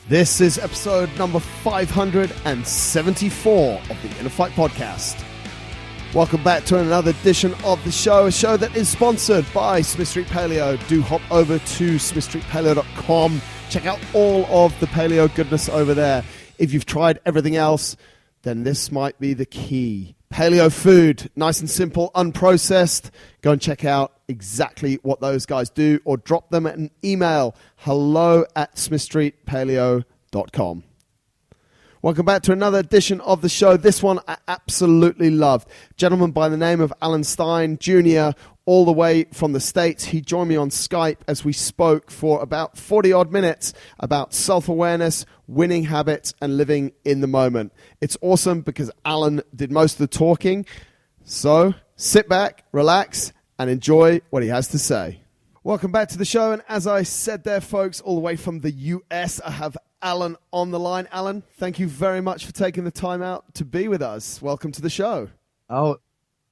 This is episode number 574 of the InnerFight podcast. Welcome back to another edition of the show, a show that is sponsored by Smith Street Paleo. Do hop over to smithstreetpaleo.com. Check out all of the paleo goodness over there. If you've tried everything else, then this might be the key. Paleo food, nice and simple, unprocessed. Go and check out exactly what those guys do, or drop them an email, hello@smithstreetpaleo.com. Welcome back to another edition of the show. This one I absolutely loved. A gentleman by the name of Alan Stein Jr., all the way from the States. He joined me on Skype as we spoke for about 40-odd minutes about self-awareness, winning habits, and living in the moment. It's awesome because Alan did most of the talking. So sit back, relax, and enjoy what he has to say. Welcome back to the show. And as I said there, folks, all the way from the US, I have Alan on the line. Alan, thank you very much for taking the time out to be with us. Welcome to the show. Oh,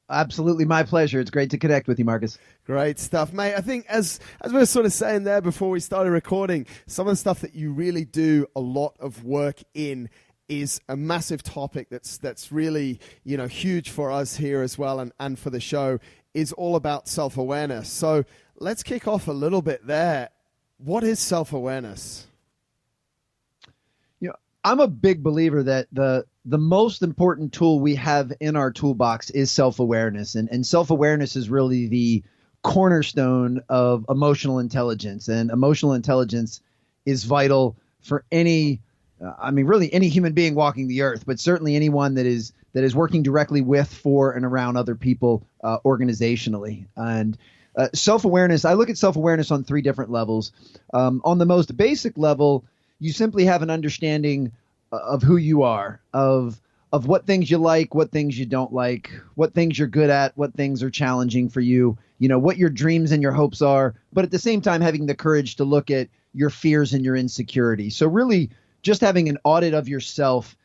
absolutely my pleasure. It's great to connect with you, Marcus. Great stuff, mate. I think as we were sort of saying there before we started recording, some of the stuff that you really do a lot of work in is a massive topic that's really, huge for us here as well, and for the show, is all about self-awareness. So let's kick off a little bit there. What is self-awareness? I'm a big believer that the most important tool we have in our toolbox is self-awareness. And self-awareness is really the cornerstone of emotional intelligence. And emotional intelligence is vital for any human being walking the earth, but certainly anyone that is working directly with, for, and around other people organizationally. And self-awareness, I look at self-awareness on three different levels. On the most basic level, you simply have an understanding of who you are, of what things you like, what things you don't like, what things you're good at, what things are challenging for you, what your dreams and your hopes are, but at the same time having the courage to look at your fears and your insecurities. So really just having an audit of yourself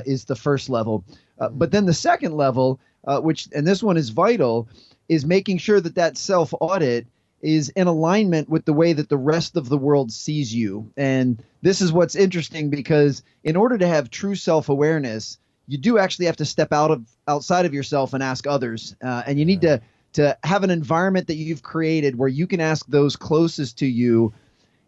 is the first level. But then the second level, and this one is vital, is making sure that self-audit is in alignment with the way that the rest of the world sees you. And this is what's interesting, because in order to have true self-awareness, you do actually have to step outside of yourself and ask others. And you need to have an environment that you've created where you can ask those closest to you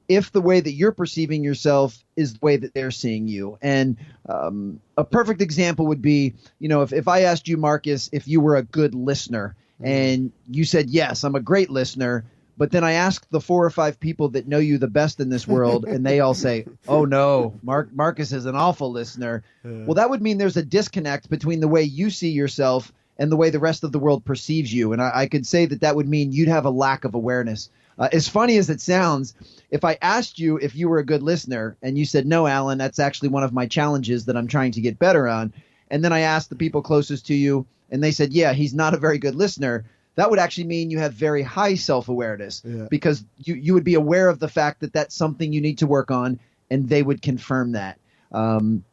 if the way that you're perceiving yourself is the way that they're seeing you. And a perfect example would be, if I asked you, Marcus, if you were a good listener, and you said, yes, I'm a great listener. But then I asked the 4 or 5 people that know you the best in this world, and they all say, oh, no, Marcus is an awful listener. Well, that would mean there's a disconnect between the way you see yourself and the way the rest of the world perceives you. And I could say that would mean you'd have a lack of awareness. As funny as it sounds, if I asked you if you were a good listener and you said, no, Alan, that's actually one of my challenges that I'm trying to get better on. And then I asked the people closest to you and they said, yeah, he's not a very good listener. That would actually mean you have very high self-awareness, because you would be aware of the fact that that's something you need to work on, and they would confirm that. And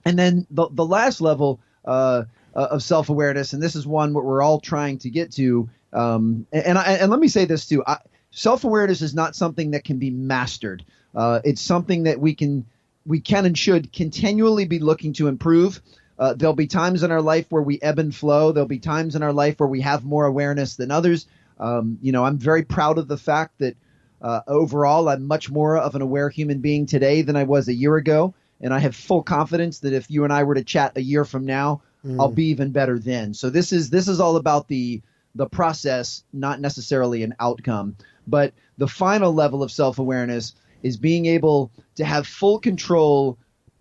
then the last level of self-awareness, and this is one where we're all trying to get to, and let me say this too, self-awareness is not something that can be mastered. It's something that we can and should continually be looking to improve. There'll be times in our life where we ebb and flow. There'll be times in our life where we have more awareness than others. I'm very proud of the fact that overall I'm much more of an aware human being today than I was a year ago. And I have full confidence that if you and I were to chat a year from now, I'll be even better then. So this is all about the process, not necessarily an outcome. But the final level of self-awareness is being able to have full control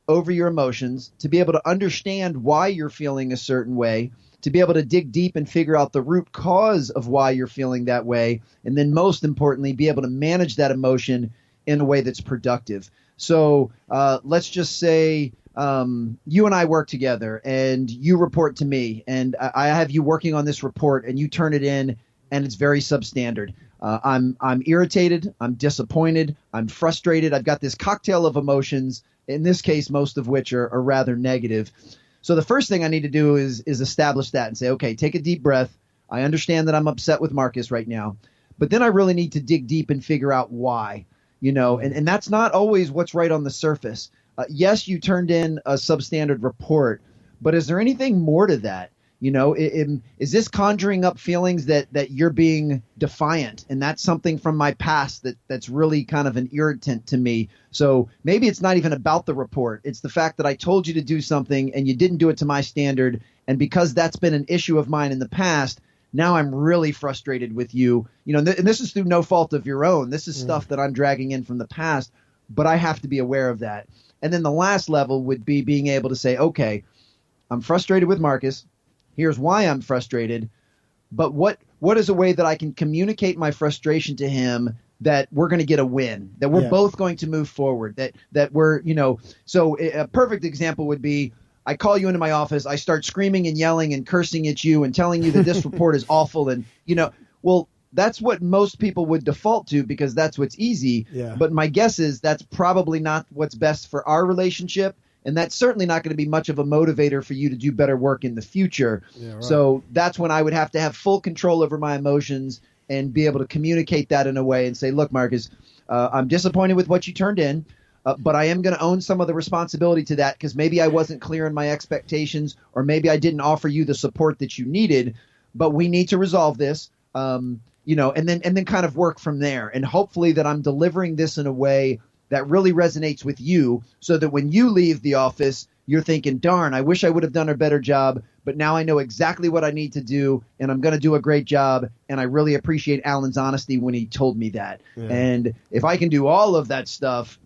over your emotions, to be able to understand why you're feeling a certain way, to be able to dig deep and figure out the root cause of why you're feeling that way, and then most importantly, be able to manage that emotion in a way that's productive. So let's just say you and I work together and you report to me, and I have you working on this report and you turn it in and it's very substandard. I'm irritated, I'm disappointed, I'm frustrated, I've got this cocktail of emotions, in this case, most of which are rather negative. So the first thing I need to do is establish that and say, okay, take a deep breath. I understand that I'm upset with Marcus right now, but then I really need to dig deep and figure out why, and that's not always what's right on the surface. Yes, you turned in a substandard report, but is there anything more to that? Is this conjuring up feelings that you're being defiant? And that's something from my past that's really kind of an irritant to me. So maybe it's not even about the report. It's the fact that I told you to do something and you didn't do it to my standard. And because that's been an issue of mine in the past, now I'm really frustrated with you. And this is through no fault of your own. This is stuff that I'm dragging in from the past, but I have to be aware of that. And then the last level would be being able to say, okay, I'm frustrated with Marcus. Here's why I'm frustrated. But what is a way that I can communicate my frustration to him that we're going to get a win, that we're both going to move forward, that we're, so a perfect example would be I call you into my office. I start screaming and yelling and cursing at you and telling you that this report is awful. And, well, that's what most people would default to because that's what's easy. Yeah. But my guess is that's probably not what's best for our relationship. And that's certainly not going to be much of a motivator for you to do better work in the future. Yeah, right. So that's when I would have to have full control over my emotions and be able to communicate that in a way and say, look, Marcus, I'm disappointed with what you turned in, but I am going to own some of the responsibility to that because maybe I wasn't clear in my expectations or maybe I didn't offer you the support that you needed, but we need to resolve this, and then kind of work from there. And hopefully that I'm delivering this in a way that really resonates with you so that when you leave the office, you're thinking, darn, I wish I would have done a better job, but now I know exactly what I need to do and I'm going to do a great job. And I really appreciate Alan's honesty when he told me that. Yeah. And if I can do all of that stuff,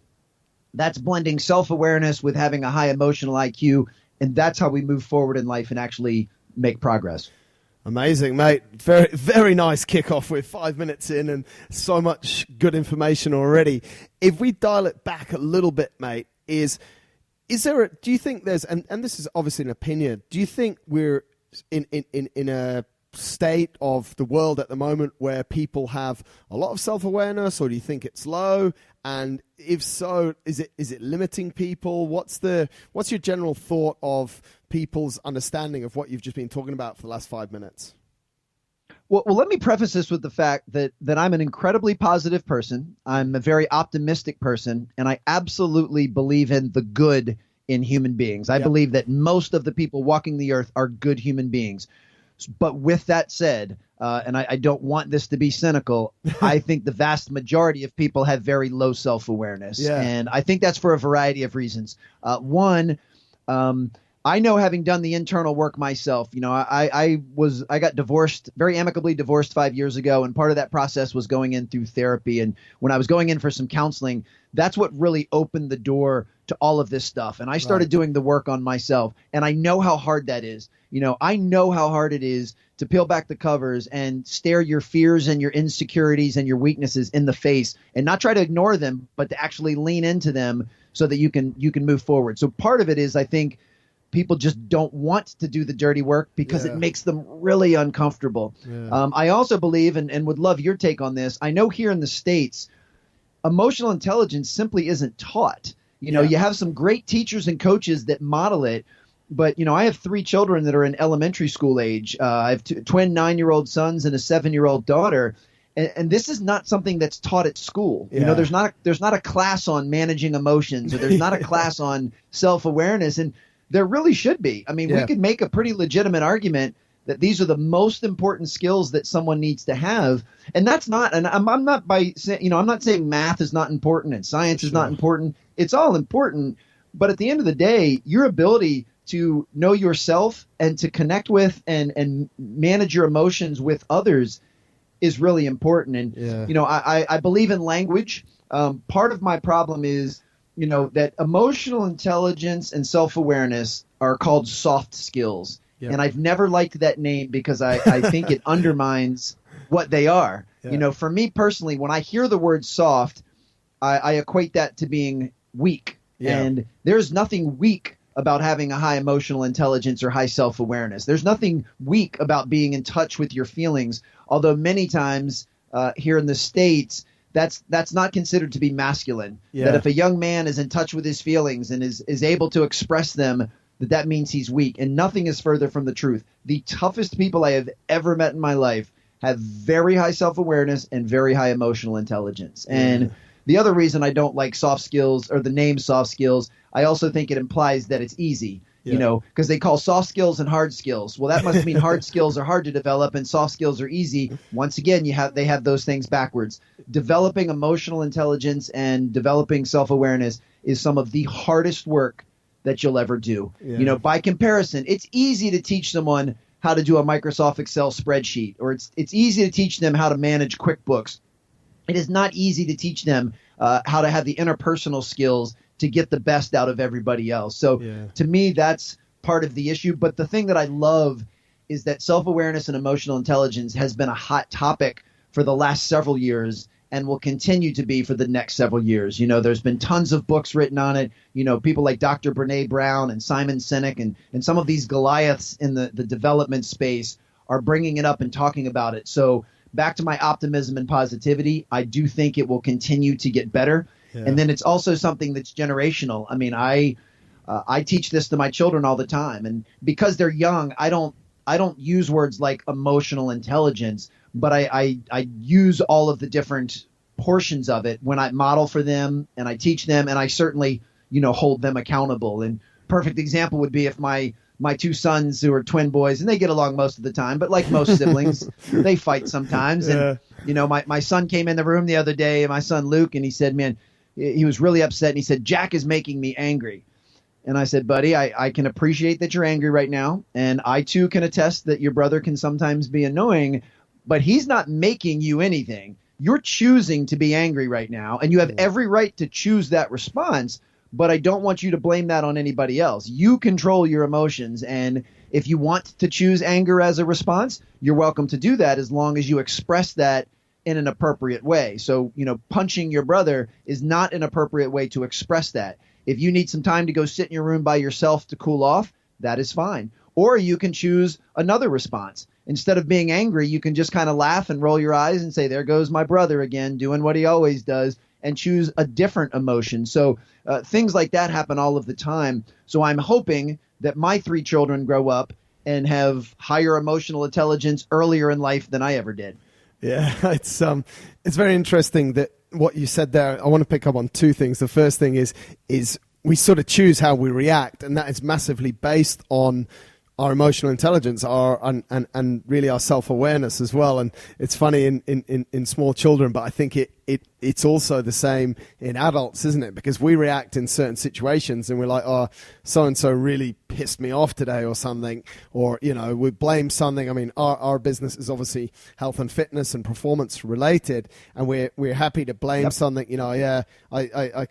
that's blending self-awareness with having a high emotional IQ. And that's how we move forward in life and actually make progress. Amazing, mate. Very, very nice kickoff with 5 minutes in and so much good information already. If we dial it back a little bit, mate, do you think there's, and this is obviously an opinion, do you think we're in a state of the world at the moment where people have a lot of self-awareness, or do you think it's low? And if so, is it limiting people? What's your general thought of people's understanding of what you've just been talking about for the last 5 minutes? Well, let me preface this with the fact that I'm an incredibly positive person. I'm a very optimistic person, and I absolutely believe in the good in human beings. I believe that most of the people walking the earth are good human beings. But with that said, and I don't want this to be cynical, I think the vast majority of people have very low self-awareness. Yeah. And I think that's for a variety of reasons. One, I know, having done the internal work myself, I got divorced, very amicably divorced 5 years ago. And part of that process was going in through therapy. And when I was going in for some counseling, that's what really opened the door to all of this stuff. And I started doing the work on myself. And I know how hard that is. I know how hard it is to peel back the covers and stare your fears and your insecurities and your weaknesses in the face and not try to ignore them, but to actually lean into them so that you can move forward. So part of it is, I think, people just don't want to do the dirty work because it makes them really uncomfortable. Yeah. I also believe, and would love your take on this, I know here in the States, emotional intelligence simply isn't taught. You have some great teachers and coaches that model it, but, I have 3 children that are in elementary school age. I have twin 9-year-old sons and a 7-year-old daughter. And this is not something that's taught at school. Yeah. There's not a class on managing emotions, or there's not a class on self-awareness. And there really should be. I mean, we could make a pretty legitimate argument that these are the most important skills that someone needs to have. And that's not, and I'm not by saying, I'm not saying math is not important and science is not important. It's all important. But at the end of the day, your ability to know yourself and to connect with and manage your emotions with others is really important. And, I believe in language. Part of my problem is, that emotional intelligence and self-awareness are called soft skills. Yep. And I've never liked that name because I think it undermines what they are. Yeah. For me personally, when I hear the word soft, I equate that to being weak. Yeah. And there's nothing weak about having a high emotional intelligence or high self-awareness. There's nothing weak about being in touch with your feelings, although many times here in the States, that's not considered to be masculine. Yeah. That if a young man is in touch with his feelings and is able to express them, that means he's weak. And nothing is further from the truth. The toughest people I have ever met in my life have very high self-awareness and very high emotional intelligence. And the other reason I don't like soft skills, or the name soft skills, I also think it implies that it's easy. Because they call soft skills and hard skills. Well, that must mean hard skills are hard to develop and soft skills are easy. Once again, they have those things backwards. Developing emotional intelligence and developing self-awareness is some of the hardest work that you'll ever do. Yeah. By comparison, it's easy to teach someone how to do a Microsoft Excel spreadsheet, or it's easy to teach them how to manage QuickBooks. It is not easy to teach them how to have the interpersonal skills to get the best out of everybody else. So to me, that's part of the issue. But the thing that I love is that self-awareness and emotional intelligence has been a hot topic for the last several years and will continue to be for the next several years. There's been tons of books written on it. People like Dr. Brene Brown and Simon Sinek and some of these Goliaths in the development space are bringing it up and talking about it. So back to my optimism and positivity, I do think it will continue to get better. Yeah. And then it's also something that's generational. I mean, I teach this to my children all the time, and because they're young, I don't use words like emotional intelligence, but I use all of the different portions of it when I model for them and I teach them, and I certainly hold them accountable. And perfect example would be if my two sons, who are twin boys, and they get along most of the time, but like most siblings, they fight sometimes. And my son came in the room the other day, my son Luke, and he said, man. He was really upset, and he said, Jack is making me angry. And I said, buddy, I can appreciate that you're angry right now. And I, too, can attest that your brother can sometimes be annoying, but he's not making you anything. You're choosing to be angry right now, and you have every right to choose that response, but I don't want you to blame that on anybody else. You control your emotions, and if you want to choose anger as a response, you're welcome to do that as long as you express that in an appropriate way. So, punching your brother is not an appropriate way to express that. If you need some time to go sit in your room by yourself to cool off, that is fine. Or you can choose another response. Instead of being angry, you can just kind of laugh and roll your eyes and say, there goes my brother again, doing what he always does, and choose a different emotion. So things like that happen all of the time. So I'm hoping that my 3 children grow up and have higher emotional intelligence earlier in life than I ever did. Yeah, it's very interesting that what you said there. I want to pick up on 2 things. The first thing is we sort of choose how we react, and that is massively based on our emotional intelligence, and really our self-awareness as well. And it's funny in small children, but I think it's also the same in adults, isn't it? Because we react in certain situations and we're like, oh, so-and-so really pissed me off today or something, or, we blame something. I mean, our business is obviously health and fitness and performance related, and we're happy to blame something, I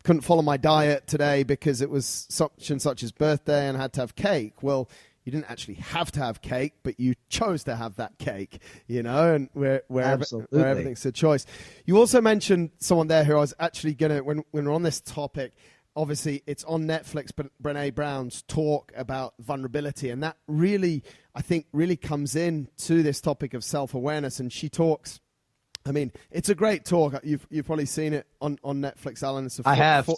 couldn't follow my diet today because it was such and such's birthday and I had to have cake. Well, you didn't actually have to have cake, but you chose to have that cake, and where everything's a choice. You also mentioned someone there who I was actually going to, when we're on this topic, obviously it's on Netflix, but Brene Brown's talk about vulnerability, and that really, I think, really comes in to this topic of self-awareness. And she talks, I mean, it's a great talk. You've probably seen it on Netflix, Alan. It's I have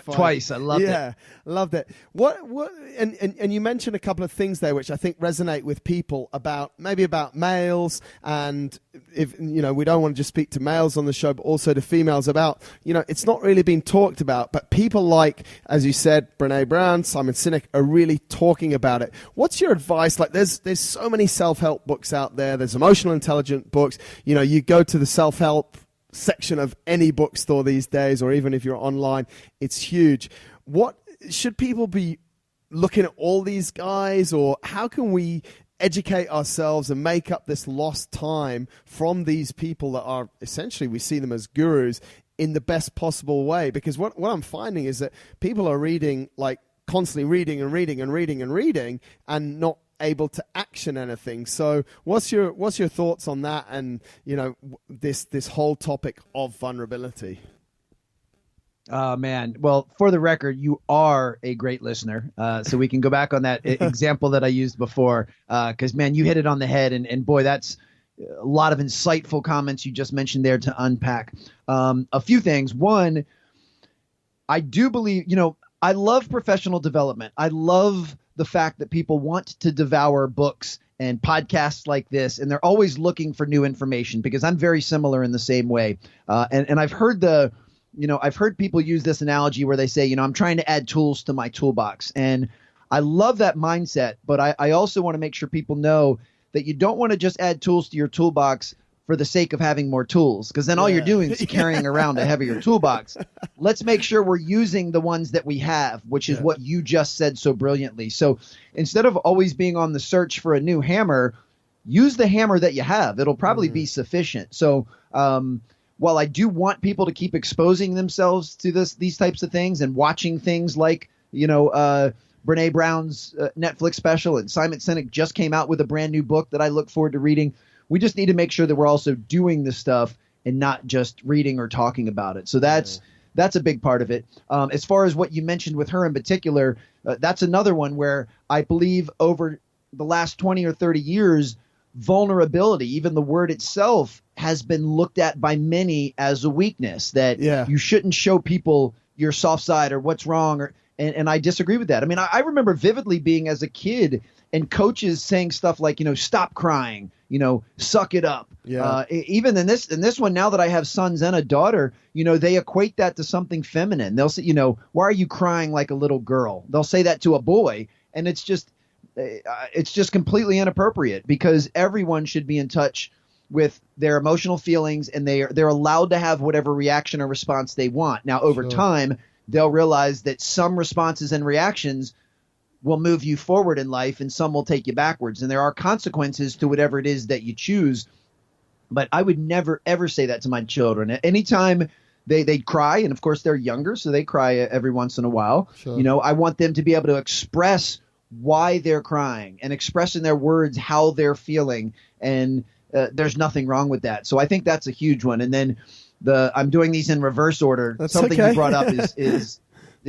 twice. I loved it. Yeah, loved it. And you mentioned a couple of things there which I think resonate with people about males, and if we don't want to just speak to males on the show, but also to females about it's not really been talked about, but people like, as you said, Brene Brown, Simon Sinek are really talking about it. What's your advice? Like, there's so many self-help books out there. There's emotional intelligence books. You go to the self-help section of any bookstore these days, or even if you're online, it's huge. What should people be looking at all these guys, or how can we educate ourselves and make up this lost time from these people that are essentially, we see them as gurus, in the best possible way? Because what I'm finding is that people are reading, like constantly reading and not able to action anything. So what's your thoughts on that, and this whole topic of vulnerability? Oh, man. Well, for the record, you are a great listener. So we can go back on that example that I used before, because, man, you hit it on the head. And boy, that's a lot of insightful comments you just mentioned there to unpack. A few things. One, I do believe, I love professional development. I love the fact that people want to devour books and podcasts like this, and they're always looking for new information, because I'm very similar in the same way. And I've heard the I've heard people use this analogy where they say, I'm trying to add tools to my toolbox. And I love that mindset, but I also want to make sure people know that you don't want to just add tools to your toolbox for the sake of having more tools, because then all you're doing is carrying around a heavier toolbox. Let's make sure we're using the ones that we have, which is what you just said so brilliantly. So instead of always being on the search for a new hammer, use the hammer that you have. It'll probably be sufficient. So while I do want people to keep exposing themselves to these types of things and watching things like, Brene Brown's Netflix special, and Simon Sinek just came out with a brand new book that I look forward to reading, we just need to make sure that we're also doing this stuff and not just reading or talking about it. So that's a big part of it. As far as what you mentioned with her in particular, that's another one where I believe over the last 20 or 30 years, vulnerability, even the word itself, has been looked at by many as a weakness, that you shouldn't show people your soft side or what's wrong. And I disagree with that. I mean, I remember vividly being as a kid and coaches saying stuff like, stop crying, suck it up. Even in this one, now that I have sons and a daughter, they equate that to something feminine. They'll say, why are you crying like a little girl? They'll say that to a boy. And it's just completely inappropriate, because everyone should be in touch with their emotional feelings, and they're allowed to have whatever reaction or response they want. Now, over time, they'll realize that some responses and reactions will move you forward in life and some will take you backwards. And there are consequences to whatever it is that you choose. But I would never, ever say that to my children. Anytime they cry, and of course they're younger, so they cry every once in a while. I want them to be able to express why they're crying and express in their words how they're feeling. And there's nothing wrong with that. So I think that's a huge one. And then I'm doing these in reverse order. That's something okay. you brought up is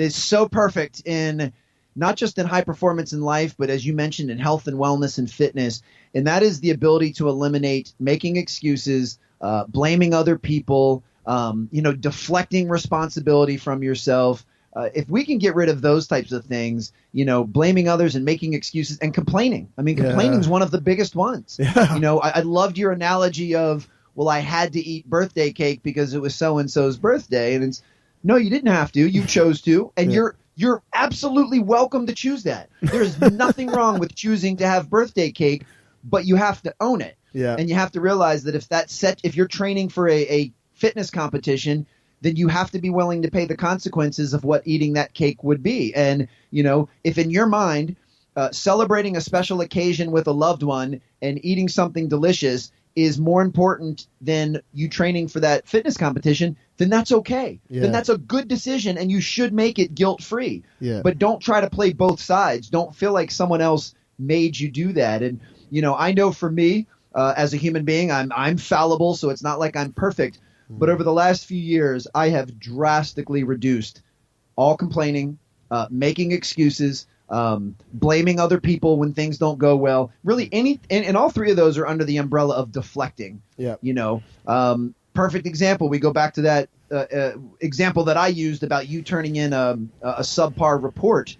so perfect in not just in high performance in life, but as you mentioned, in health and wellness and fitness. And that is the ability to eliminate making excuses, blaming other people, deflecting responsibility from yourself. If we can get rid of those types of things, blaming others and making excuses and complaining. I mean, complaining is one of the biggest ones. I loved your analogy of, well, I had to eat birthday cake because it was so-and-so's birthday. And it's, no, you didn't have to. You chose to. And you're absolutely welcome to choose that. There's nothing wrong with choosing to have birthday cake, but you have to own it. And you have to realize that if you're training for a fitness competition, then you have to be willing to pay the consequences of what eating that cake would be. And, if in your mind, celebrating a special occasion with a loved one and eating something delicious is more important than you training for that fitness competition, then that's okay. Then that's a good decision, and you should make it guilt-free. But don't try to play both sides. Don't feel like someone else made you do that. And, I know for me, as a human being, I'm fallible, so it's not like I'm perfect. But over the last few years, I have drastically reduced all complaining, making excuses, blaming other people when things don't go well. Really, and all three of those are under the umbrella of deflecting. Perfect example. We go back to that example that I used about you turning in a subpar report.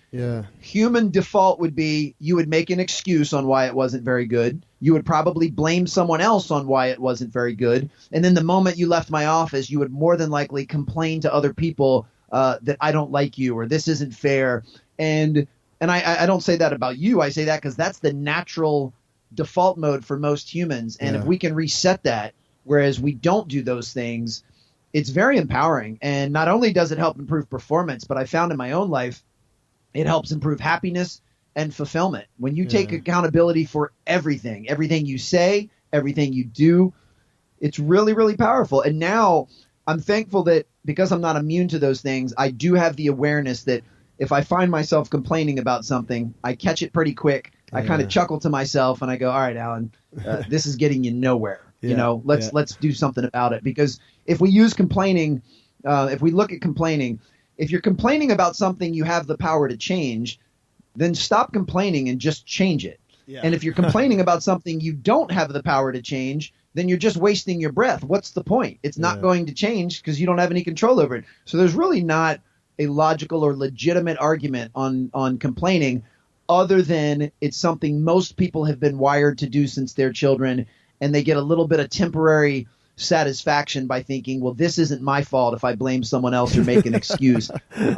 Human default would be you would make an excuse on why it wasn't very good. You would probably blame someone else on why it wasn't very good. And then the moment you left my office, you would more than likely complain to other people that I don't like you or this isn't fair. And I don't say that about you. I say that because that's the natural default mode for most humans. And if we can reset that, whereas we don't do those things, it's very empowering. And not only does it help improve performance, but I found in my own life, it helps improve happiness and fulfillment. When you take accountability for everything you say, everything you do, it's really, really powerful. And now I'm thankful that because I'm not immune to those things, I do have the awareness that if I find myself complaining about something, I catch it pretty quick. I kind of chuckle to myself and I go, all right, Alan, this is getting you nowhere. Let's do something about it. Because if we use complaining, if we look at complaining, if you're complaining about something you have the power to change, then stop complaining and just change it. And if you're complaining about something you don't have the power to change, then you're just wasting your breath. What's the point? It's not going to change because you don't have any control over it. So there's really not a logical or legitimate argument on complaining, other than it's something most people have been wired to do since they're children, and they get a little bit of temporary satisfaction by thinking, well, this isn't my fault if I blame someone else or make an excuse. And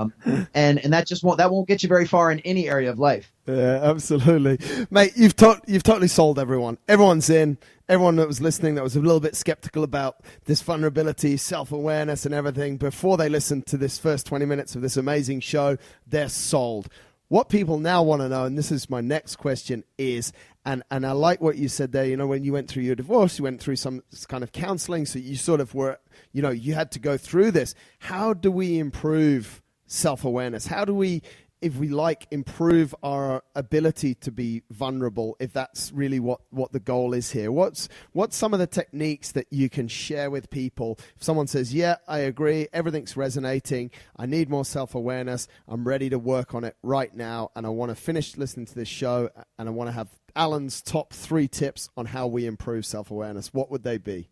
that won't get you very far in any area of life. Yeah, absolutely. Mate, you've totally sold everyone. Everyone's in. Everyone that was listening that was a little bit skeptical about this vulnerability, self-awareness and everything, before they listened to this first 20 minutes of this amazing show, they're sold. What people now want to know, and this is my next question, is, and I like what you said there, when you went through your divorce, you went through some kind of counseling, so you sort of were, you had to go through this. How do we improve self-awareness? How do we, if we improve our ability to be vulnerable, if that's really what the goal is here? What's some of the techniques that you can share with people? If someone says, yeah, I agree, everything's resonating, I need more self-awareness, I'm ready to work on it right now, and I want to finish listening to this show, and I want to have Alan's top 3 tips on how we improve self-awareness, what would they be?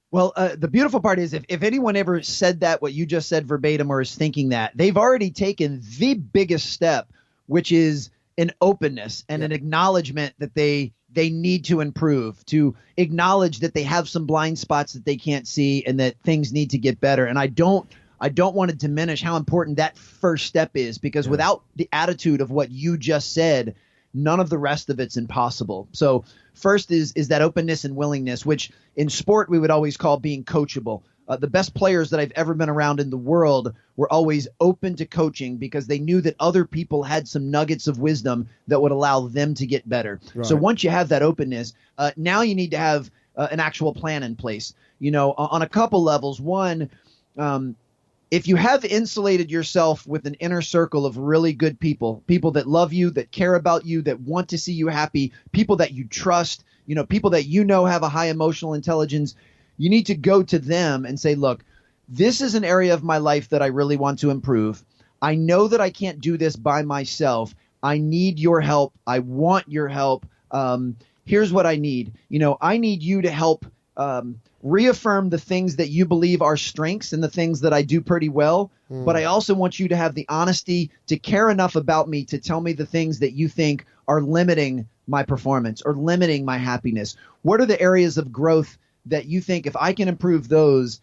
Well, the beautiful part is if anyone ever said that, what you just said verbatim, or is thinking that, they've already taken the biggest step, which is an openness and an acknowledgement that they need to improve, to acknowledge that they have some blind spots that they can't see and that things need to get better. And I don't want to diminish how important that first step is, because without the attitude of what you just said, none of the rest of it's impossible. So first is that openness and willingness, which in sport we would always call being coachable. The best players that I've ever been around in the world were always open to coaching because they knew that other people had some nuggets of wisdom that would allow them to get better. Right. So once you have that openness, now you need to have an actual plan in place, on a couple levels. One, if you have insulated yourself with an inner circle of really good people that love you, that care about you, that want to see you happy, people that you trust, people that have a high emotional intelligence, you need to go to them and say, look, this is an area of my life that I really want to improve. I know that I can't do this by myself. I need your help. I want your help. Here's what I need. I need you to help reaffirm the things that you believe are strengths and the things that I do pretty well. But I also want you to have the honesty to care enough about me to tell me the things that you think are limiting my performance or limiting my happiness. What are the areas of growth that you think if I can improve those,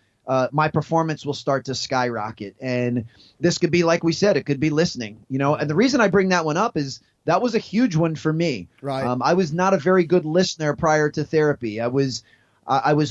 my performance will start to skyrocket? And this could be, like we said, it could be listening, and the reason I bring that one up is that was a huge one for me. Right. I was not a very good listener prior to therapy. I was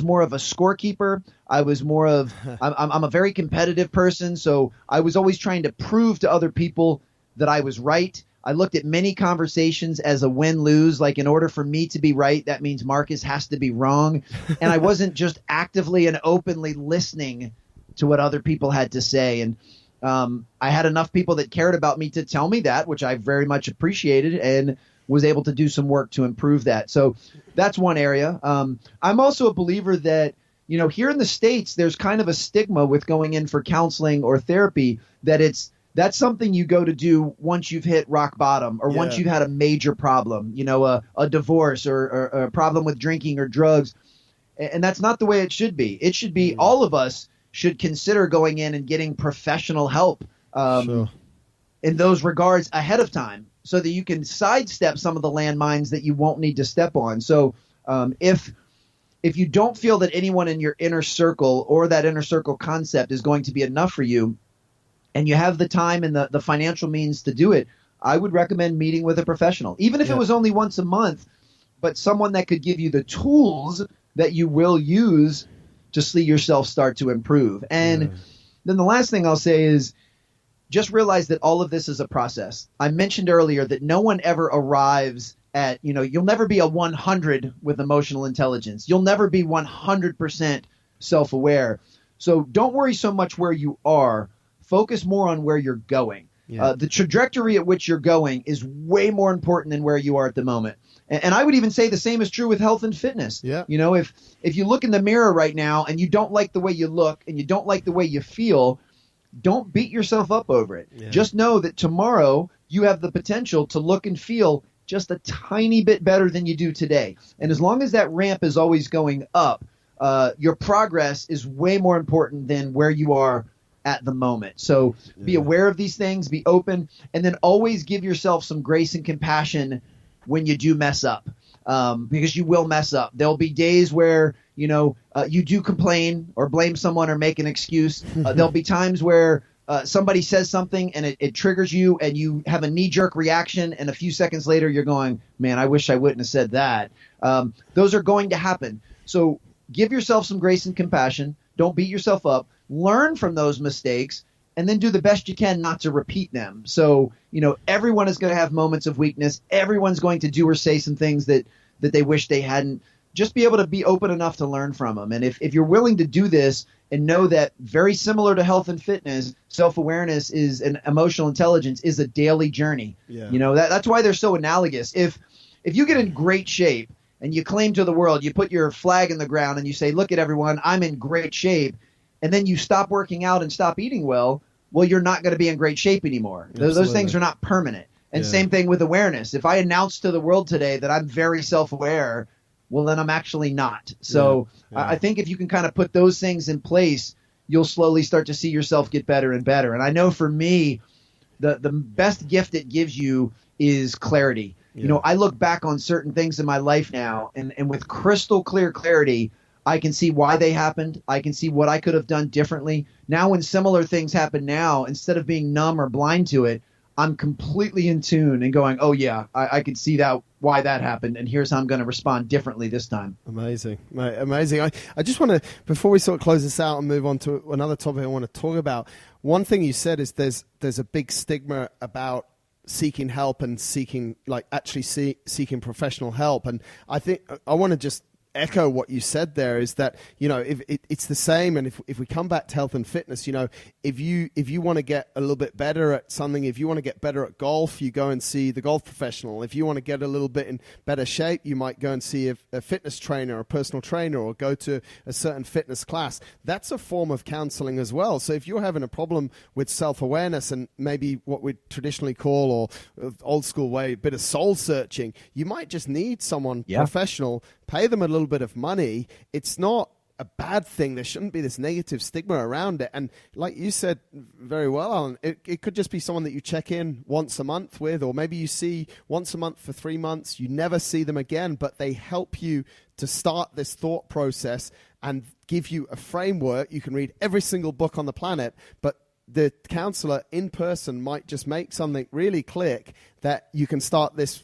more of a scorekeeper. I'm a very competitive person. So I was always trying to prove to other people that I was right. I looked at many conversations as a win-lose. Like, in order for me to be right, that means Marcus has to be wrong. And I wasn't just actively and openly listening to what other people had to say. And I had enough people that cared about me to tell me that, which I very much appreciated, and was able to do some work to improve that. So that's one area. I'm also a believer that, here in the States, there's kind of a stigma with going in for counseling or therapy, that's something you go to do once you've hit rock bottom, or once you've had a major problem, a divorce or a problem with drinking or drugs. And that's not the way it should be. It should be all of us should consider going in and getting professional help in those regards ahead of time, so that you can sidestep some of the landmines that you won't need to step on. So if you don't feel that anyone in your inner circle or that inner circle concept is going to be enough for you, and you have the time and the financial means to do it, I would recommend meeting with a professional, even if it was only once a month, but someone that could give you the tools that you will use to see yourself start to improve. And then the last thing I'll say is, just realize that all of this is a process. I mentioned earlier that no one ever arrives at, you'll never be a 100 with emotional intelligence. You'll never be 100% self-aware. So don't worry so much where you are. Focus more on where you're going. The trajectory at which you're going is way more important than where you are at the moment. And I would even say the same is true with health and fitness. Yeah. If you look in the mirror right now and you don't like the way you look and you don't like the way you feel, don't beat yourself up over it. Yeah. Just know that tomorrow you have the potential to look and feel just a tiny bit better than you do today. And as long as that ramp is always going up, your progress is way more important than where you are at the moment. So be aware of these things, be open, and then always give yourself some grace and compassion when you do mess up, because you will mess up. There'll be days where you do complain or blame someone or make an excuse. There'll be times where somebody says something and it triggers you and you have a knee-jerk reaction, and a few seconds later you're going, man, I wish I wouldn't have said that. Those are going to happen. So give yourself some grace and compassion. Don't beat yourself up. Learn from those mistakes, and then do the best you can not to repeat them. So, everyone is going to have moments of weakness. Everyone's going to do or say some things that they wish they hadn't. Just be able to be open enough to learn from them. And if you're willing to do this and know that, very similar to health and fitness, self-awareness and emotional intelligence is a daily journey. Yeah. That's why they're so analogous. If you get in great shape and you claim to the world, you put your flag in the ground and you say, look at everyone, I'm in great shape, and then you stop working out and stop eating well, you're not going to be in great shape anymore. Those things are not permanent. And same thing with awareness. If I announce to the world today that I'm very self-aware, then I'm actually not. So I think if you can kind of put those things in place, you'll slowly start to see yourself get better and better. And I know for me, the best gift it gives you is clarity. Yeah. I look back on certain things in my life now, and with crystal clear clarity, I can see why they happened. I can see what I could have done differently. Now when similar things happen now, instead of being numb or blind to it, I'm completely in tune and going, oh, yeah, I could see why that happened, and here's how I'm going to respond differently this time. Amazing, mate, amazing. I just want to, before we sort of close this out and move on to another topic I want to talk about, one thing you said is there's a big stigma about seeking help and seeking professional help. And I think I want to just echo what you said there, is that, if it's the same. And if we come back to health and fitness, if you want to get a little bit better at something, if you want to get better at golf, you go and see the golf professional. If you want to get a little bit in better shape, you might go and see a fitness trainer, a personal trainer, or go to a certain fitness class. That's a form of counseling as well. So if you're having a problem with self-awareness and maybe what we traditionally call, or old school way, a bit of soul searching, you might just need someone professional. Pay them a little bit of money. It's not a bad thing. There shouldn't be this negative stigma around it. And like you said very well, Alan, it could just be someone that you check in once a month with, or maybe you see once a month for 3 months. You never see them again, but they help you to start this thought process and give you a framework. You can read every single book on the planet, but the counselor in person might just make something really click that you can start this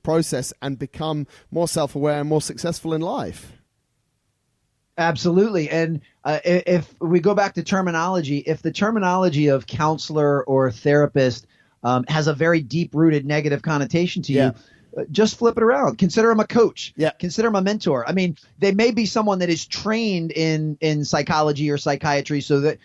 process and become more self-aware and more successful in life. Absolutely. And if we go back to terminology, if the terminology of counselor or therapist has a very deep-rooted negative connotation to you, just flip it around. Consider them a coach. Yeah. Consider them a mentor. I mean, they may be someone that is trained in psychology or psychiatry, so that,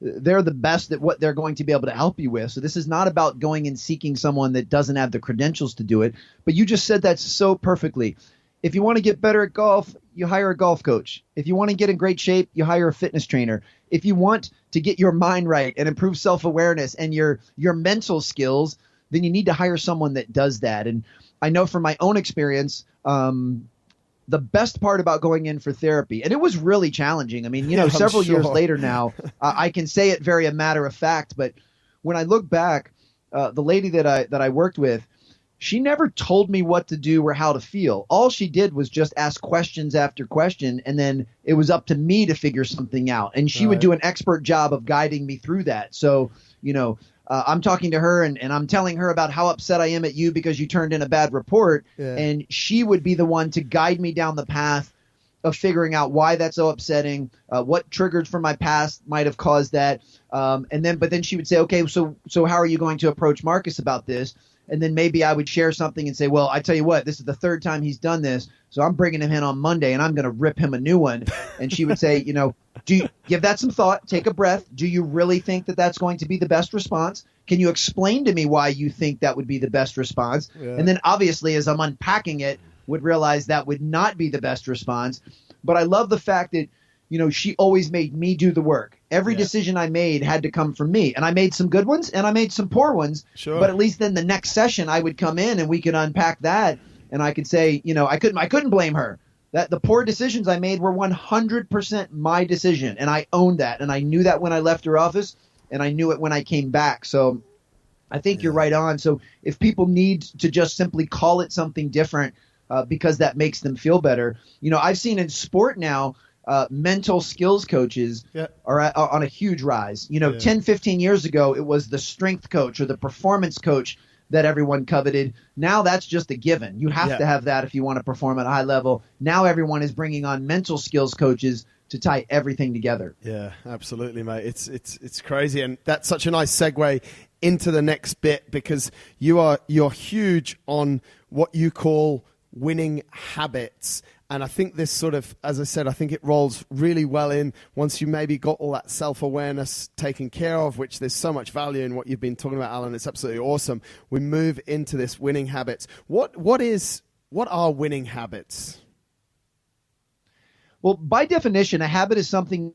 they're the best at what they're going to be able to help you with. So this is not about going and seeking someone that doesn't have the credentials to do it. But you just said that so perfectly. If you want to get better at golf, you hire a golf coach. If you want to get in great shape, you hire a fitness trainer. If you want to get your mind right and improve self-awareness and your mental skills, then you need to hire someone that does that. And I know from my own experience, the best part about going in for therapy, and it was really challenging. Several years later now, I can say it very a matter of fact, but when I look back, the lady that I worked with, she never told me what to do or how to feel. All she did was just ask questions after question, and then it was up to me to figure something out. And she would do an expert job of guiding me through that. So, I'm talking to her and I'm telling her about how upset I am at you because you turned in a bad report. Yeah. And she would be the one to guide me down the path of figuring out why that's so upsetting, what triggers from my past might have caused that. But then she would say, okay, so how are you going to approach Marcus about this? And then maybe I would share something and say, well, I tell you what, this is the third time he's done this, so I'm bringing him in on Monday and I'm going to rip him a new one. And she would say, do you give that some thought, take a breath. Do you really think that that's going to be the best response? Can you explain to me why you think that would be the best response? Yeah. And then obviously, as I'm unpacking it, would realize that would not be the best response. But I love the fact that, she always made me do the work. Every decision I made had to come from me. And I made some good ones and I made some poor ones. Sure. But at least then the next session I would come in and we could unpack that. And I could say, I couldn't blame her. That the poor decisions I made were 100% my decision. And I owned that. And I knew that when I left her office, and I knew it when I came back. So I think you're right on. So if people need to just simply call it something different, because that makes them feel better. I've seen in sport now, mental skills coaches are on a huge rise. 10, 15 years ago, it was the strength coach or the performance coach that everyone coveted. Now that's just a given. You have to have that if you want to perform at a high level. Now everyone is bringing on mental skills coaches to tie everything together. Yeah, absolutely, mate. It's crazy, and that's such a nice segue into the next bit, because you're huge on what you call winning habits. And I think this sort of, as I said, I think it rolls really well in once you maybe got all that self-awareness taken care of, which there's so much value in what you've been talking about, Alan. It's absolutely awesome. We move into this winning habits. What are winning habits? Well, by definition, a habit is something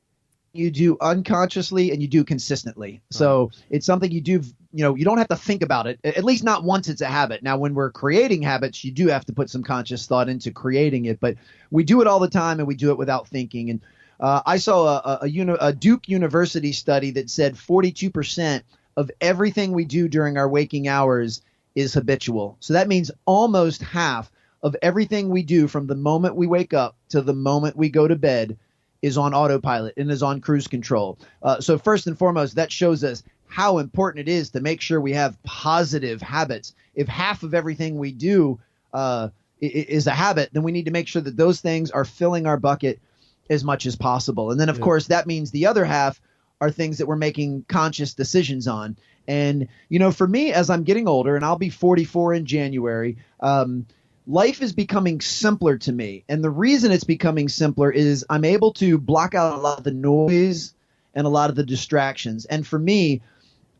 you do unconsciously and you do consistently. So it's something you do, you don't have to think about it, at least not once it's a habit. Now, when we're creating habits, you do have to put some conscious thought into creating it, but we do it all the time and we do it without thinking. And I saw a Duke University study that said 42% of everything we do during our waking hours is habitual. So that means almost half of everything we do from the moment we wake up to the moment we go to bed is on autopilot and is on cruise control. So first and foremost, that shows us how important it is to make sure we have positive habits. If half of everything we do is a habit, then we need to make sure that those things are filling our bucket as much as possible. And then, of course, that means the other half are things that we're making conscious decisions on. And, for me, as I'm getting older, and I'll be 44 in January, life is becoming simpler to me. And the reason it's becoming simpler is I'm able to block out a lot of the noise and a lot of the distractions. And for me,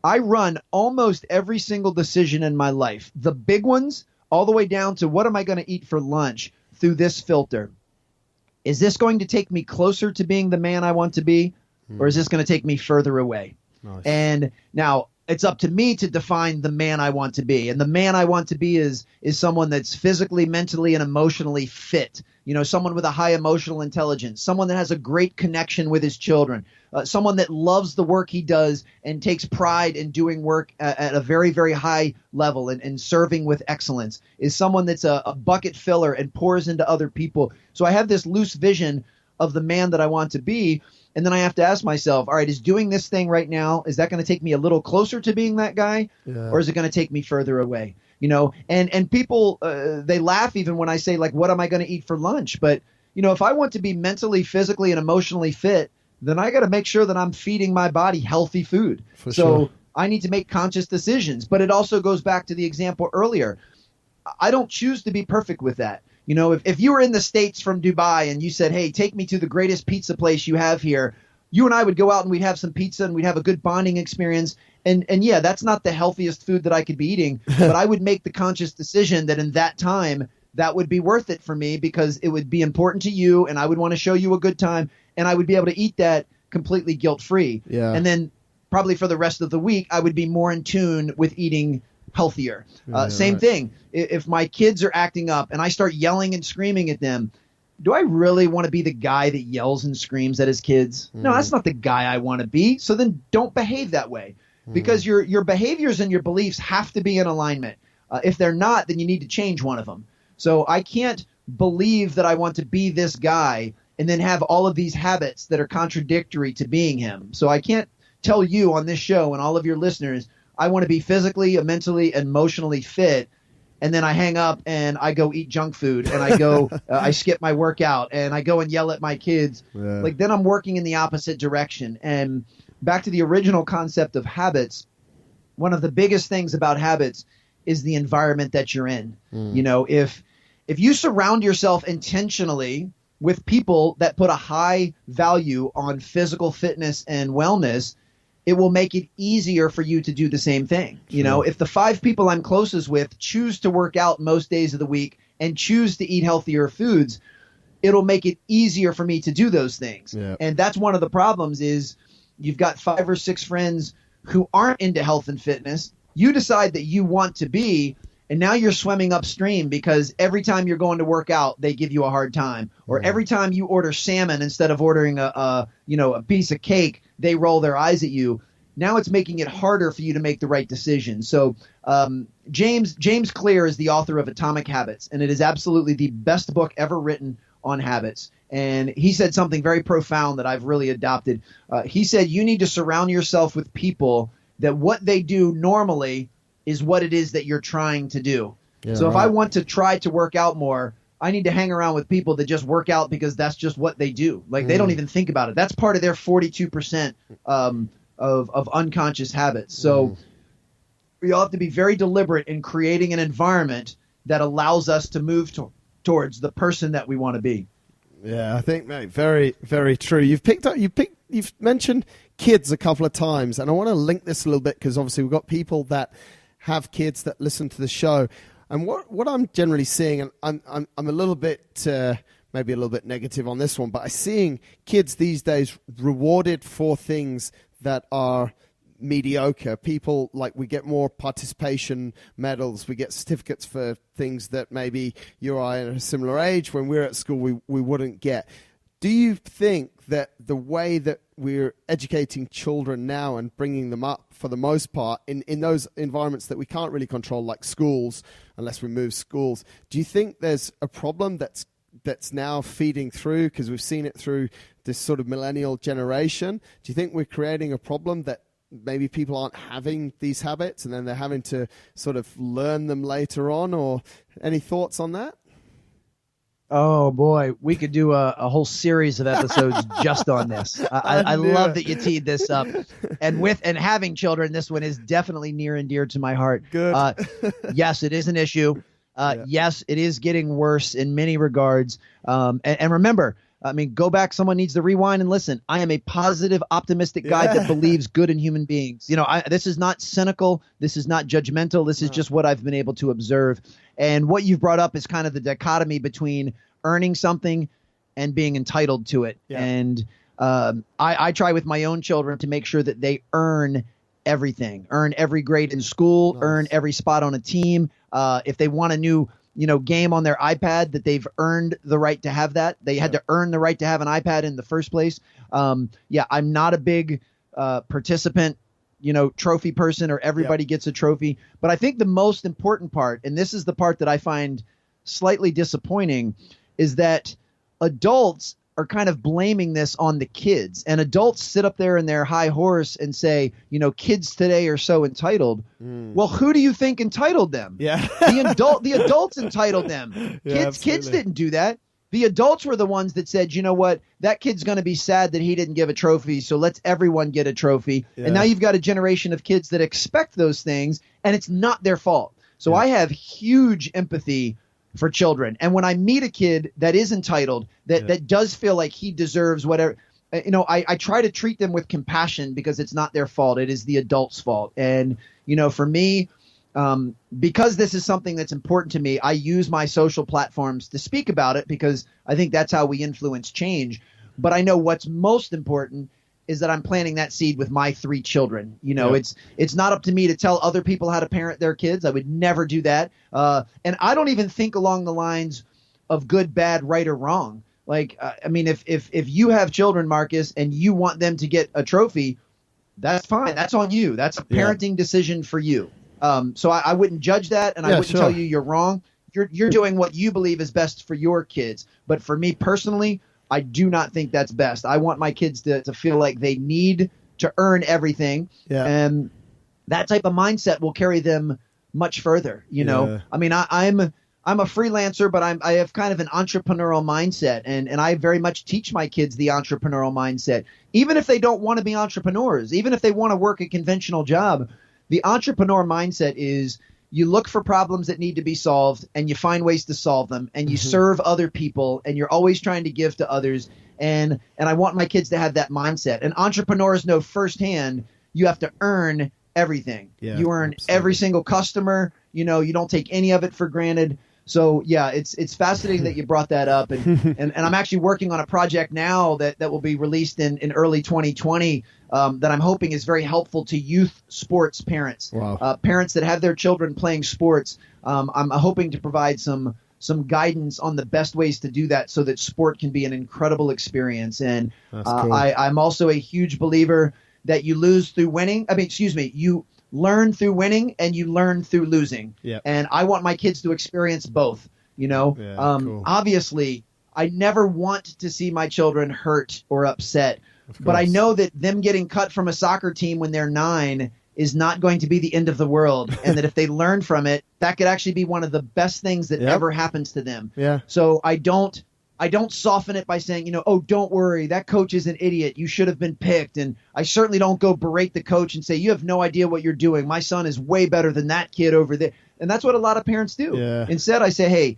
I run almost every single decision in my life, the big ones, all the way down to what am I going to eat for lunch, through this filter. Is this going to take me closer to being the man I want to be, or is this going to take me further away? Nice. And now, it's up to me to define the man I want to be. And the man I want to be is someone that's physically, mentally, and emotionally fit. Someone with a high emotional intelligence, someone that has a great connection with his children, someone that loves the work he does and takes pride in doing work at a very, very high level and serving with excellence, is someone that's a bucket filler and pours into other people. So I have this loose vision of the man that I want to be. And then I have to ask myself, all right, is doing this thing right now, is that going to take me a little closer to being that guy? Yeah. Or is it going to take me further away? And people, they laugh even when I say, like, what am I going to eat for lunch? But, if I want to be mentally, physically, and emotionally fit, then I got to make sure that I'm feeding my body healthy food. For sure. I need to make conscious decisions. But it also goes back to the example earlier. I don't choose to be perfect with that. If you were in the States from Dubai and you said, hey, take me to the greatest pizza place you have here, you and I would go out and we'd have some pizza and we'd have a good bonding experience. And yeah, that's not the healthiest food that I could be eating, but I would make the conscious decision that in that time, that would be worth it for me because it would be important to you and I would want to show you a good time and I would be able to eat that completely guilt-free. Yeah. And then probably for the rest of the week, I would be more in tune with eating healthier. Same thing. If my kids are acting up and I start yelling and screaming at them, do I really want to be the guy that yells and screams at his kids? No, that's not the guy I want to be. So then don't behave that way because your behaviors and your beliefs have to be in alignment. If they're not, then you need to change one of them. So I can't believe that I want to be this guy and then have all of these habits that are contradictory to being him. So I can't tell you on this show and all of your listeners, I want to be physically, mentally, emotionally fit. And then I hang up and I go eat junk food and I go, I skip my workout and I go and yell at my kids. Yeah. Like then I'm working in the opposite direction. And back to the original concept of habits, one of the biggest things about habits is the environment that you're in. If you surround yourself intentionally with people that put a high value on physical fitness and wellness, it will make it easier for you to do the same thing. If the 5 people I'm closest with choose to work out most days of the week and choose to eat healthier foods, it'll make it easier for me to do those things. Yeah. And that's one of the problems is you've got 5 or 6 friends who aren't into health and fitness. You decide that you want to be, and now you're swimming upstream because every time you're going to work out, they give you a hard time. Or every time you order salmon instead of ordering a piece of cake, they roll their eyes at you. now it's making it harder for you to make the right decision. So James Clear is the author of Atomic Habits, and it is absolutely the best book ever written on habits. And he said something very profound that I've really adopted. He said, you need to surround yourself with people that what they do normally is what it is that you're trying to do. Yeah, so if I want to try to work out more, I need to hang around with people that just work out because that's just what they do. Like they don't even think about it. That's part of their 42% of unconscious habits. So we all have to be very deliberate in creating an environment that allows us to move towards the person that we want to be. Yeah, I think, mate, very, very true. You've mentioned kids a couple of times, and I want to link this a little bit because obviously we've got people that have kids that listen to the show. And what I'm generally seeing, and I'm a little bit maybe a little bit negative on this one, but I'm seeing kids these days rewarded for things that are mediocre. People, like, we get more participation medals, we get certificates for things that maybe you or I at a similar age when we're at school we wouldn't get. Do you think that the way that we're educating children now and bringing them up, for the most part, in those environments that we can't really control, like schools, unless we move schools, do you think there's a problem that's now feeding through, because we've seen it through this sort of millennial generation? Do you think we're creating a problem that maybe people aren't having these habits and then they're having to sort of learn them later on? Or any thoughts on that? Oh boy, we could do a whole series of episodes just on this. I love that you teed this up, and having children, this one is definitely near and dear to my heart. Good. Yes, it is an issue. Yes, it is getting worse in many regards. And remember, I mean, go back. Someone needs to rewind and listen. I am a positive, optimistic guy that believes good in human beings. You know, this is not cynical. This is not judgmental. This is just what I've been able to observe. And what you've brought up is kind of the dichotomy between earning something and being entitled to it. Yeah. And I try with my own children to make sure that they earn everything, earn every grade in school, earn every spot on a team. If they want a new game on their iPad, that they've earned the right to have that. They had to earn the right to have an iPad in the first place. I'm not a big participant, trophy person, or everybody gets a trophy. But I think the most important part, and this is the part that I find slightly disappointing, is that adults are kind of blaming this on the kids, and adults sit up there in their high horse and say, kids today are so entitled. Well, who do you think entitled them? Yeah. The adults entitled them. Kids didn't do that. The adults were the ones that said, you know what, that kid's going to be sad that he didn't give a trophy, so let's everyone get a trophy. Yeah. And now you've got a generation of kids that expect those things, and it's not their fault. So I have huge empathy for children. And when I meet a kid that is entitled, that does feel like he deserves whatever, I try to treat them with compassion, because it's not their fault. It is the adult's fault. And, for me, because this is something that's important to me, I use my social platforms to speak about it, because I think that's how we influence change. But I know what's most important is that I'm planting that seed with my 3 children. It's not up to me to tell other people how to parent their kids. I would never do that. And I don't even think along the lines of good, bad, right, or wrong. Like, if you have children, Marcus, and you want them to get a trophy, that's fine. That's on you. That's a parenting decision for you. So I wouldn't judge that, and I wouldn't tell you you're wrong. You're doing what you believe is best for your kids. But for me personally, I do not think that's best. I want my kids to feel like they need to earn everything. Yeah. And that type of mindset will carry them much further. I mean, I'm a freelancer, but I have kind of an entrepreneurial mindset, and I very much teach my kids the entrepreneurial mindset. Even if they don't want to be entrepreneurs, even if they want to work a conventional job, the entrepreneur mindset is you look for problems that need to be solved, and you find ways to solve them, and you serve other people, and you're always trying to give to others. And I want my kids to have that mindset. And entrepreneurs know firsthand you have to earn everything. Yeah, you earn every single customer. You don't take any of it for granted. So it's fascinating that you brought that up, and I'm actually working on a project now that will be released in early 2020 that I'm hoping is very helpful to youth sports parents. Wow. Parents that have their children playing sports. I'm hoping to provide some guidance on the best ways to do that, so that sport can be an incredible experience. And cool. I'm also a huge believer that you lose through winning. You learn through winning and you learn through losing. Yep. And I want my kids to experience both. Cool. Obviously, I never want to see my children hurt or upset, but I know that them getting cut from a soccer team when they're 9 is not going to be the end of the world, and that if they learn from it, that could actually be one of the best things that ever happens to them. Yeah. So I don't soften it by saying, oh, don't worry, that coach is an idiot. You should have been picked. And I certainly don't go berate the coach and say, you have no idea what you're doing. My son is way better than that kid over there. And that's what a lot of parents do. Yeah. Instead, I say, hey,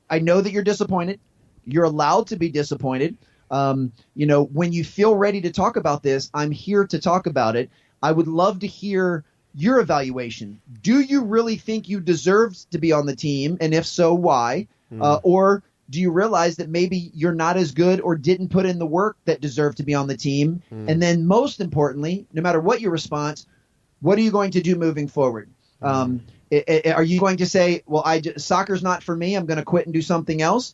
I know that you're disappointed. You're allowed to be disappointed. When you feel ready to talk about this, I'm here to talk about it. I would love to hear your evaluation. Do you really think you deserved to be on the team? And if so, why? Or do you realize that maybe you're not as good or didn't put in the work that deserved to be on the team? And then most importantly, no matter what your response, what are you going to do moving forward? Are you going to say, well, soccer's not for me, I'm going to quit and do something else?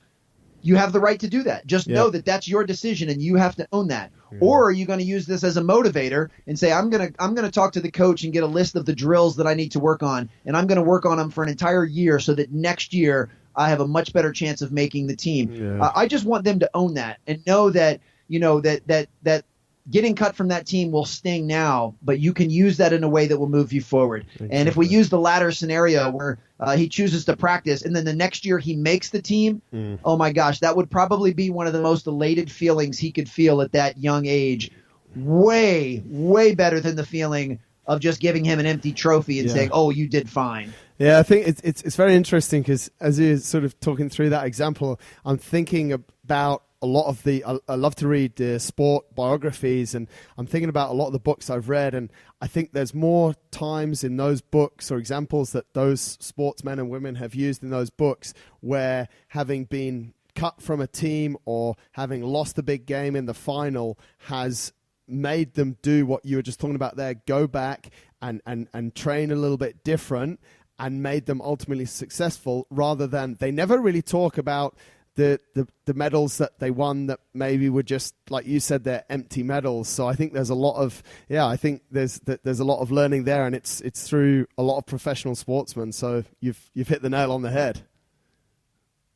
You have the right to do that. Just know that that's your decision and you have to own that. Or are you going to use this as a motivator and say, I'm going to talk to the coach and get a list of the drills that I need to work on, and I'm going to work on them for an entire year so that next year I have a much better chance of making the team. I just want them to own that and know that, that getting cut from that team will sting now, but you can use that in a way that will move you forward. Exactly. And if we use the latter scenario where he chooses to practice and then the next year he makes the team, oh my gosh, that would probably be one of the most elated feelings he could feel at that young age. Way, way better than the feeling of just giving him an empty trophy and saying, oh, you did fine. Yeah, I think it's very interesting because as you're sort of talking through that example, I'm thinking about a lot of I love to read sport biographies, and I'm thinking about a lot of the books I've read, and I think there's more times in those books or examples that those sportsmen and women have used in those books where having been cut from a team or having lost a big game in the final has made them do what you were just talking about there, go back and train a little bit different, and made them ultimately successful, rather than they never really talk about the medals that they won that maybe were just, like you said, they're empty medals. So I think there's a lot of there's a lot of learning there, and it's through a lot of professional sportsmen. So you've hit the nail on the head.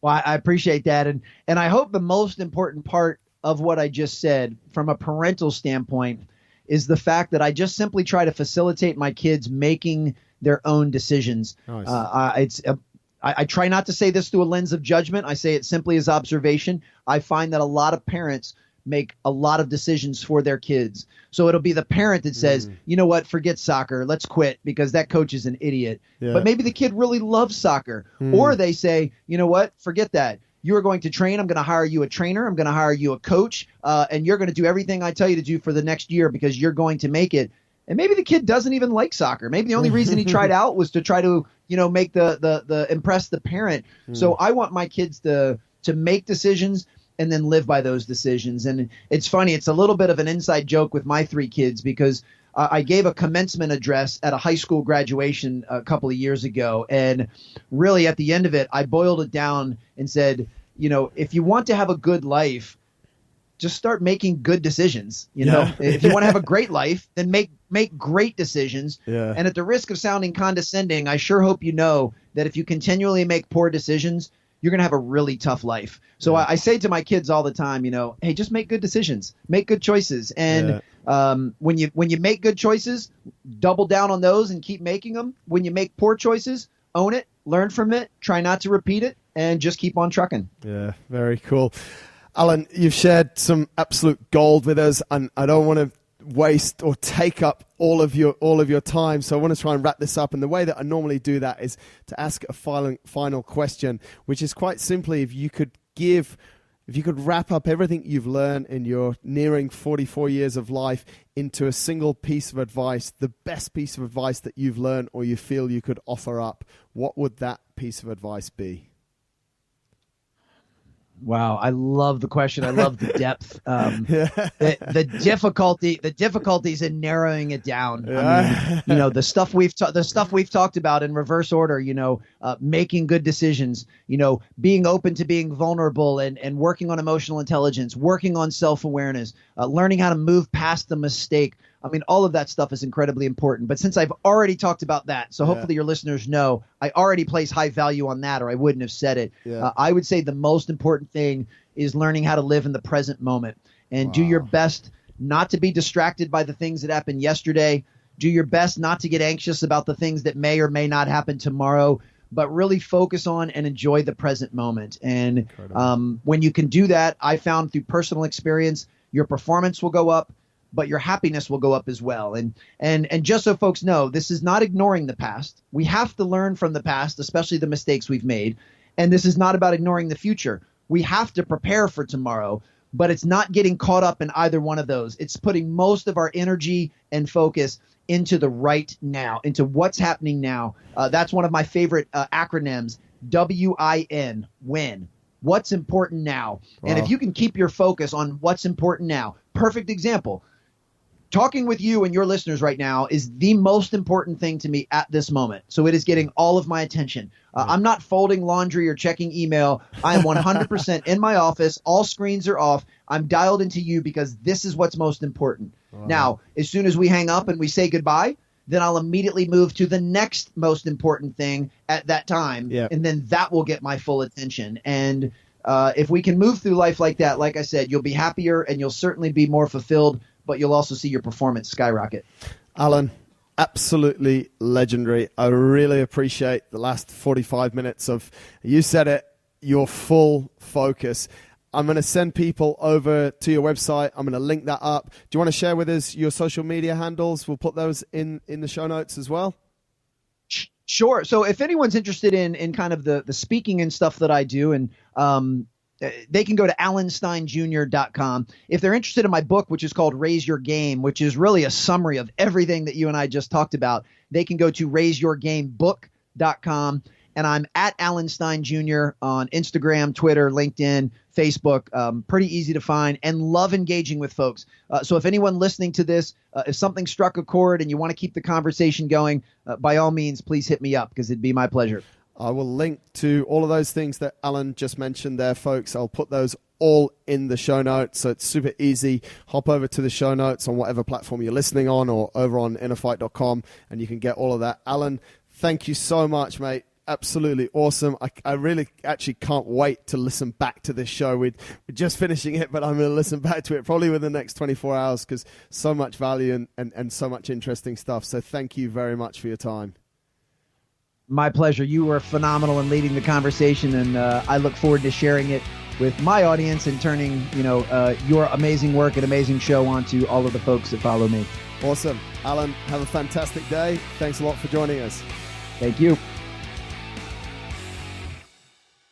Well, I appreciate that, and I hope the most important part of what I just said from a parental standpoint is the fact that I just simply try to facilitate my kids making their own decisions. Nice. I try not to say this through a lens of judgment. I say it simply as observation. I find that a lot of parents make a lot of decisions for their kids. So it'll be the parent that says, you know what, forget soccer. Let's quit because that coach is an idiot. Yeah. But maybe the kid really loves soccer. Or they say, you know what, forget that. You are going to train. I'm going to hire you a trainer. I'm going to hire you a coach. And you're going to do everything I tell you to do for the next year because you're going to make it. And maybe the kid doesn't even like soccer. Maybe the only reason he tried out was to try to, make the impress the parent. So I want my kids to make decisions and then live by those decisions. And it's funny. It's a little bit of an inside joke with my 3 kids because I gave a commencement address at a high school graduation a couple of years ago. And really at the end of it, I boiled it down and said, if you want to have a good life, just start making good decisions. If you want to have a great life, then make great decisions. Yeah. And at the risk of sounding condescending, I sure hope you know that if you continually make poor decisions, you're going to have a really tough life. So I say to my kids all the time, hey, just make good decisions, make good choices. And when you make good choices, double down on those and keep making them. When you make poor choices, own it, learn from it, try not to repeat it, and just keep on trucking. Yeah, very cool. Alan, you've shared some absolute gold with us, and I don't want to waste or take up all of your time, so I want to try and wrap this up. And the way that I normally do that is to ask a final question, which is quite simply, if you could wrap up everything you've learned in your nearing 44 years of life into a single piece of advice, the best piece of advice that you've learned or you feel you could offer up, what would that piece of advice be? Wow, I love the question. I love the depth. The difficulties in narrowing it down. I mean, the stuff we've talked about in reverse order. Making good decisions. Being open to being vulnerable and working on emotional intelligence, working on self-awareness, learning how to move past the mistake. I mean, all of that stuff is incredibly important. But since I've already talked about that, so hopefully your listeners know I already place high value on that, or I wouldn't have said it. I would say the most important thing is learning how to live in the present moment and do your best not to be distracted by the things that happened yesterday. Do your best not to get anxious about the things that may or may not happen tomorrow, but really focus on and enjoy the present moment. And when you can do that, I found through personal experience, your performance will go up, but your happiness will go up as well. And just so folks know, this is not ignoring the past. We have to learn from the past, especially the mistakes we've made. And this is not about ignoring the future. We have to prepare for tomorrow, but it's not getting caught up in either one of those. It's putting most of our energy and focus into the right now, into what's happening now. That's one of my favorite acronyms, WIN, win. What's important now? And if you can keep your focus on what's important now, perfect example. Talking with you and your listeners right now is the most important thing to me at this moment. So it is getting all of my attention. I'm not folding laundry or checking email. I am 100% in my office. All screens are off. I'm dialed into you because this is what's most important. Now, as soon as we hang up and we say goodbye, then I'll immediately move to the next most important thing at that time. And then that will get my full attention. And if we can move through life like that, like I said, you'll be happier and you'll certainly be more fulfilled, but you'll also see your performance skyrocket. Alan, absolutely legendary. I really appreciate the last 45 minutes of, you said it, your full focus. I'm going to send people over to your website. I'm going to link that up. Do you want to share with us your social media handles? We'll put those in the show notes as well. Sure. So if anyone's interested in kind of the speaking and stuff that I do, and they can go to alansteinjr.com. If they're interested in my book, which is called Raise Your Game, which is really a summary of everything that you and I just talked about, they can go to raiseyourgamebook.com. And I'm at Alan Stein Jr. on Instagram, Twitter, LinkedIn, Facebook. Pretty easy to find, and love engaging with folks. So if anyone listening to this, if something struck a chord and you want to keep the conversation going, by all means, please hit me up because it'd be my pleasure. I will link to all of those things that Alan just mentioned there, folks. I'll put those all in the show notes, so it's super easy. Hop over to the show notes on whatever platform you're listening on or over on InnerFight.com, and you can get all of that. Alan, thank you so much, mate. Absolutely awesome. I really actually can't wait to listen back to this show. We're just finishing it, but I'm going to listen back to it probably within the next 24 hours because so much value and so much interesting stuff. So thank you very much for your time. My pleasure. You were phenomenal in leading the conversation, and I look forward to sharing it with my audience and turning, your amazing work and amazing show onto all of the folks that follow me. Awesome. Alan, have a fantastic day. Thanks a lot for joining us. Thank you.